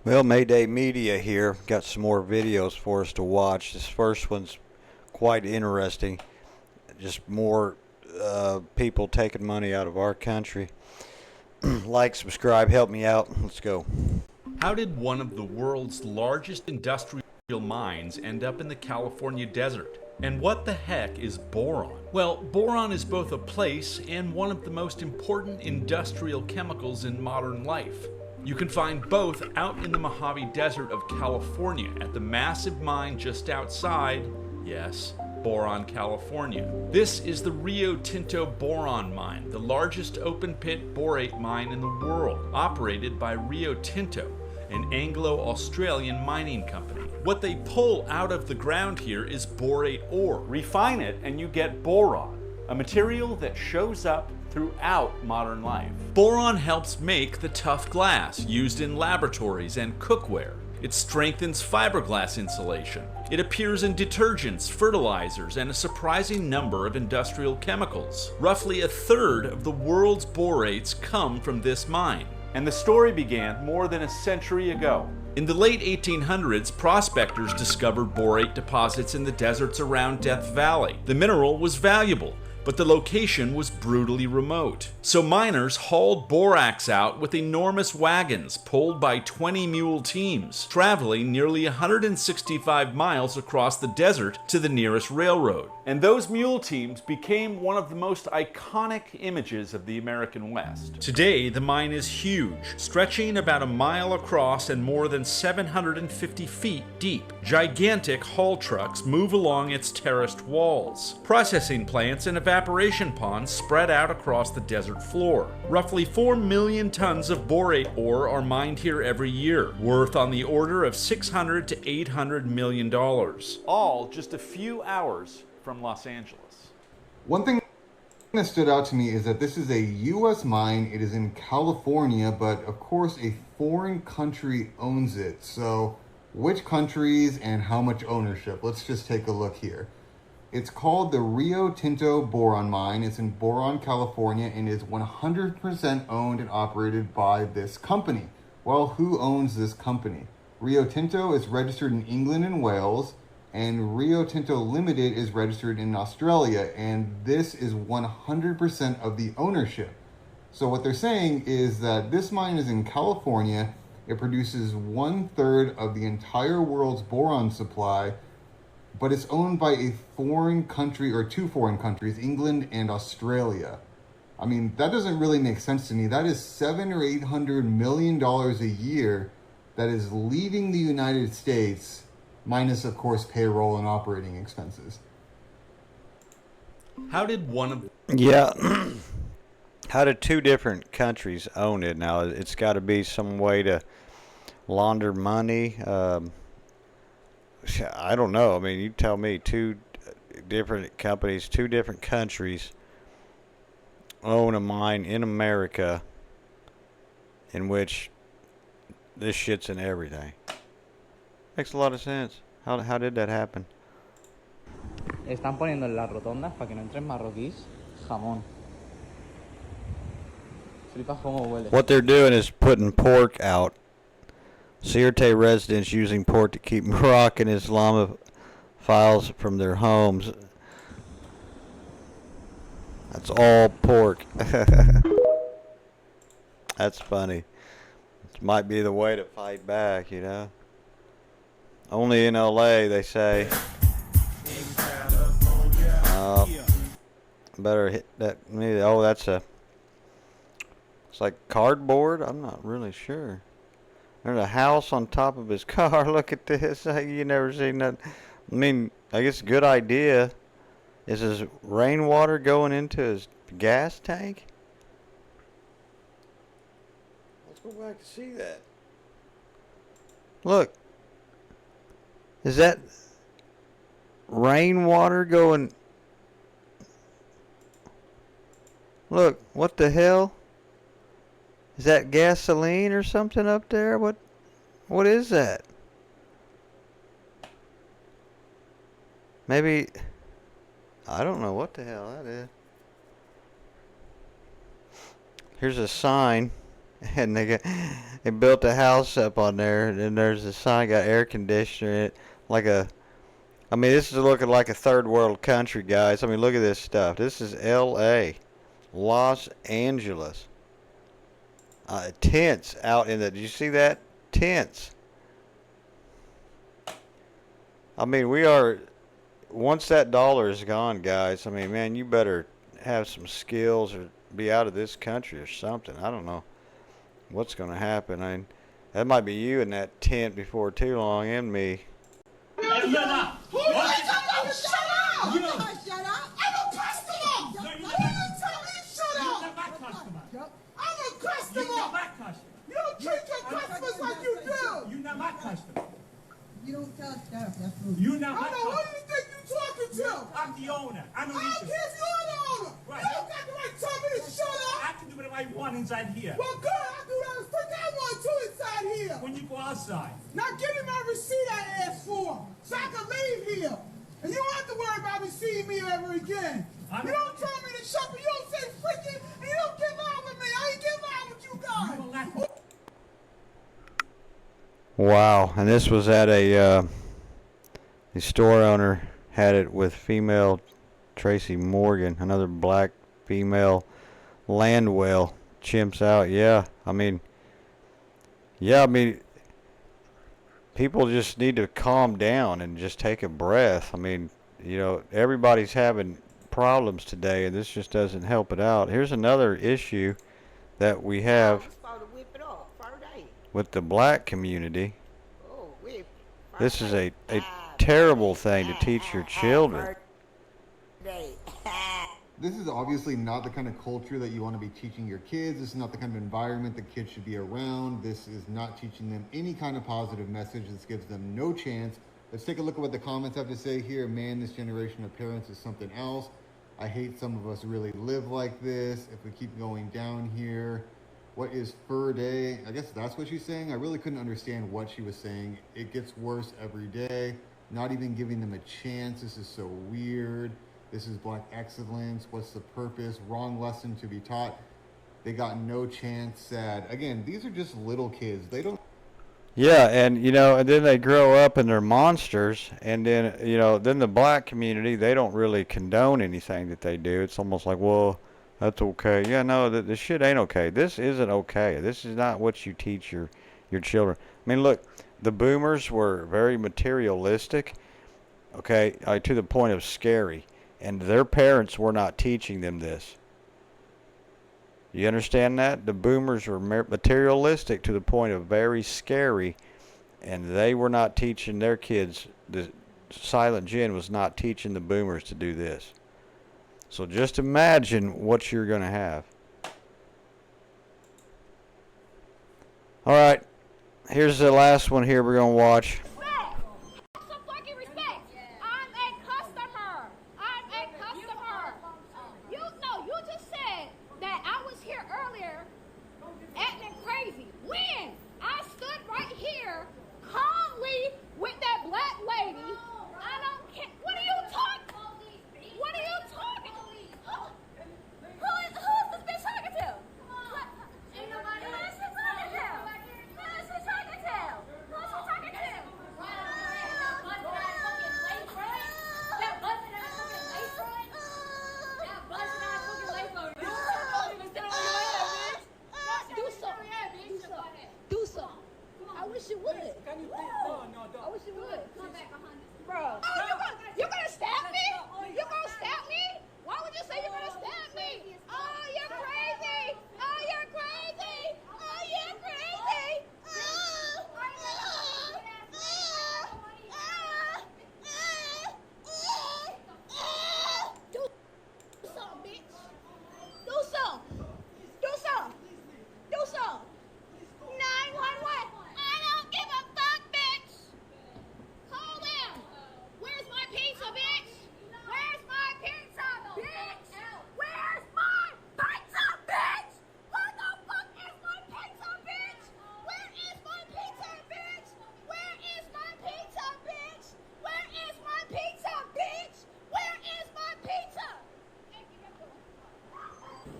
Well, Mayday Media here. Got some more videos for us to watch. This first one's quite interesting. Just more people taking money out of our country. Like, subscribe, help me out. Let's go. How did one of the world's largest industrial mines end up in the California desert? And what the heck is boron? Well, boron is both a place and one of the most important industrial chemicals in modern life. You can find both out in the Mojave Desert of California at the massive mine just outside, yes, Boron, California. This is the Rio Tinto Boron Mine, the largest open-pit borate mine in the world, operated by Rio Tinto, an Anglo-Australian mining company. What they pull out of the ground here is borate ore. Refine it and you get boron, a material that shows up throughout modern life. Boron helps make the tough glass used in laboratories and cookware. It strengthens fiberglass insulation. It appears in detergents, fertilizers, and a surprising number of industrial chemicals. Roughly a third of the world's borates come from this mine. And the story began more than a century ago. In the late 1800s, prospectors discovered borate deposits in the deserts around Death Valley. The mineral was valuable, but the location was brutally remote. So miners hauled borax out with enormous wagons pulled by 20 mule teams, traveling nearly 165 miles across the desert to the nearest railroad. And those mule teams became one of the most iconic images of the American West. Today, the mine is huge, stretching about a mile across and more than 750 feet deep. Gigantic haul trucks move along its terraced walls. Processing plants and evaporation ponds spread out across the desert floor. Roughly 4 million tons of borate ore are mined here every year, worth on the order of $600 to $800 million. All just a few hours from Los Angeles. One thing that stood out to me is that this is a U.S. mine. It is in California, but of course a foreign country owns it. So which countries and how much ownership? Let's just take a look here. It's called the Rio Tinto Boron Mine. It's in Boron, California, and is 100% owned and operated by this company. Well, who owns this company? Rio Tinto is registered in England and Wales, and Rio Tinto Limited is registered in Australia, and this is 100% of the ownership. So what they're saying is that this mine is in California. It produces 1/3 of the entire world's boron supply, but it's owned by a foreign country, or two foreign countries, England and Australia. I mean, that doesn't really make sense to me. That is $700 or $800 million a year that is leaving the United States, minus, of course, payroll and operating expenses. How did one of Yeah. How did two different countries own it? Now, it's got to be some way to launder money. I don't know. I mean, you tell me. Two different companies, two different countries own a mine in America in which this shit's in everything. Makes a lot of sense. How did that happen? Están poniendo en las rotondas para que no entren marroquíes jamón. Flipas cómo huele. What they're doing is putting pork out. Sirte residents using pork to keep Moroccan Islamophiles from their homes. That's all pork. That's funny. This might be the way to fight back, you know. Only in LA, they say. Better hit that. Oh, that's it's like cardboard. I'm not really sure. There's a house on top of his car. Look at this. You never seen that. I mean, I guess a good idea. Is his rainwater going into his gas tank? Let's go back to see that. Look. Is that rainwater going? Look, what the hell? Is that gasoline or something up there? What is that? Maybe, I don't know what the hell that is. Here's a sign and they built a house up on there, and then there's a sign got air conditioner in it, like a. I mean, this is looking like a third world country, guys. I mean, look at this stuff. This is L.A., Los Angeles. Tents out in the. Did you see that? Tents. I mean, we are. Once that dollar is gone, guys. I mean, man, you better have some skills or be out of this country or something. I don't know what's going to happen. I mean, that might be you in that tent before too long, and me. Hey, shut up! Shut up! I'm a customer! No, you tell me shut up! You're not my customer. I'm a customer! You're not my customer. You don't treat your customers like you do! You're not my customer. You don't tell us that. That's rude. You're not my customer. Who do you think you're talking to? I'm the owner. I don't need you. You're the owner! Right. You don't got the right to tell me to shut up! I can do whatever I want inside here. Well, good. I'll do that as quick as I want to inside here. When you go outside. Now give me my receipt I asked for, so I can leave here. And you don't have to worry about me seeing me ever again. You don't tell me to shut me, you don't say freaking, and you don't get loud with me. I ain't get loud with you guys. Wow, and this was at the store owner had it with female Tracy Morgan, another black female land whale, chimps out. Yeah, I mean, people just need to calm down and just take a breath. I mean, everybody's having problems today, and this just doesn't help it out. Here's another issue that we have with the black community. This is a terrible thing to teach your children. This is obviously not the kind of culture that you want to be teaching your kids. This is not the kind of environment that kids should be around. This is not teaching them any kind of positive message. This gives them no chance. Let's take a look at what the comments have to say here. Man, this generation of parents is something else. I hate some of us really live like this. If we keep going down here, what is fur day? I guess that's what she's saying. I really couldn't understand what she was saying. It gets worse every day. Not even giving them a chance. This is so weird. This is black excellence. What's the purpose? Wrong lesson to be taught. They got no chance. Sad. Again, these are just little kids. They don't. Yeah, and and then they grow up and they're monsters, and then then the black community, they don't really condone anything that they do. It's almost like, well, that's okay. Yeah, no, this shit ain't okay. This isn't okay. This is not what you teach your children. I mean, look, the boomers were very materialistic, okay, to the point of scary, and their parents were not teaching them this. You understand that? The boomers were materialistic to the point of very scary, and they were not teaching their kids. The Silent Jen was not teaching the boomers to do this. So just imagine what you're going to have. All right, here's the last one here we're going to watch.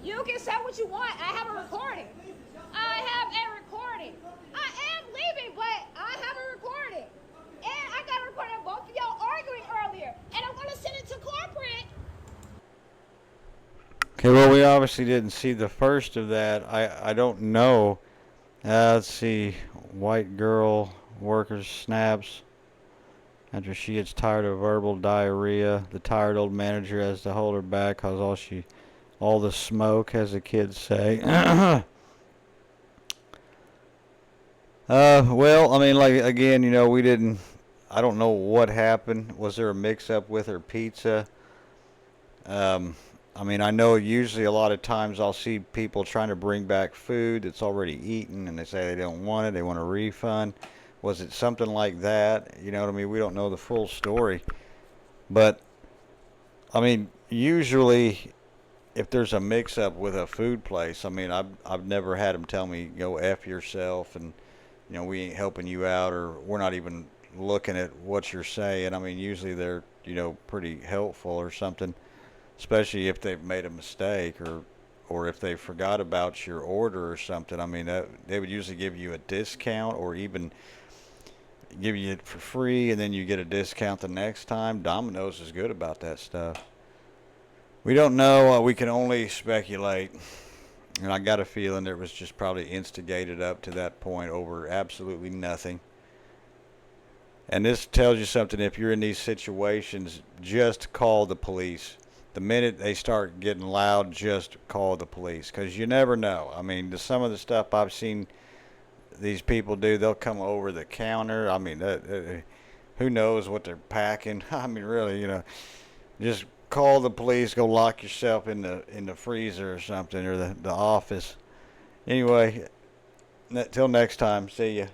You can say what you want. I have a recording. I Well, we obviously didn't see the first of that. I don't know. Let's see. White girl worker snaps after she gets tired of verbal diarrhea. The tired old manager has to hold her back cause all the smoke, as the kids say. Well, I mean, like again, we didn't. I don't know what happened. Was there a mix-up with her pizza? Um, I mean, I know usually a lot of times I'll see people trying to bring back food that's already eaten, and they say they don't want it. They want a refund. Was it something like that? You know what I mean? We don't know the full story, but I mean, usually if there's a mix-up with a food place, I mean, I've never had them tell me, go F yourself, and we ain't helping you out, or we're not even looking at what you're saying. I mean, usually they're, pretty helpful or something, especially if they've made a mistake, or if they forgot about your order or something. I mean, they would usually give you a discount, or even give you it for free, and then you get a discount the next time. Domino's is good about that stuff. We don't know. We can only speculate. And I got a feeling it was just probably instigated up to that point over absolutely nothing. And this tells you something. If you're in these situations, just call the police. The minute they start getting loud, just call the police, because you never know. I mean, some of the stuff I've seen these people do, they'll come over the counter. I mean, who knows what they're packing? I mean, really, just call the police. Go lock yourself in the freezer or something, or the office. Anyway, till next time. See ya.